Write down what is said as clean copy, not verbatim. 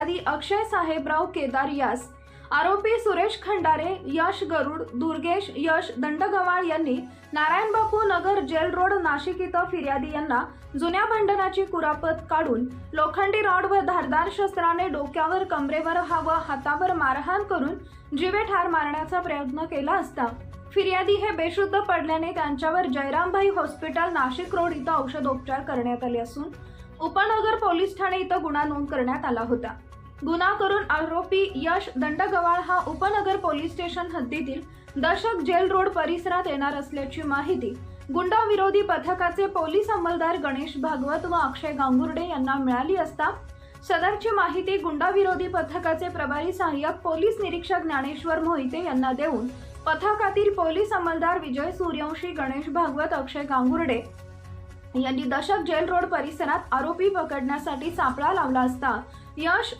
फिर्यादी अक्षय साहेबराव केदार यास, आरोपी सुरेश खंडारे, यश गरुड, दुर्गेश यश दंडगवाळ यांनी नारायण बापू नगर जेल रोड नाशिक इथं फिर्यादी यांना जुन्या भांडणाची कुरापत काढून लोखंडी रॉड व धारदार शस्त्राने डोक्यावर, कमरेवर व हातावर मारहाण करून जीवे ठार मारण्याचा प्रयत्न केला असता फिर्यादी हे बेशुद्ध पडल्याने त्यांच्यावर जयरामभाई हॉस्पिटल नाशिक रोड इथं औषधोपचार करण्यात आले असून उपनगर पोलीस ठाणे इथं गुन्हा नोंद करण्यात आला होता। गुन्हा करून आरोपी यश दंडगवाळ हा उपनगर पोलीस स्टेशन हद्दीतील दशक जेल रोड परिसरात येणार असल्याची माहिती गुंडा विरोधी पथकाचे पोलीस अंमलदार गणेश भागवत व अक्षय गांगुर्डे यांना मिळाली असता सदरची माहिती गुंडा विरोधी पथकाचे प्रभारी सहाय्यक पोलीस निरीक्षक ज्ञानेश्वर मोहिते यांना देऊन पथकातील पोलीस अंमलदार विजय सूर्यवंशी, गणेश भागवत, अक्षय गांगुर्डे यांनी दशक जेल रोड परिसरात आरोपी पकडण्यासाठी सापळा लावला असता यश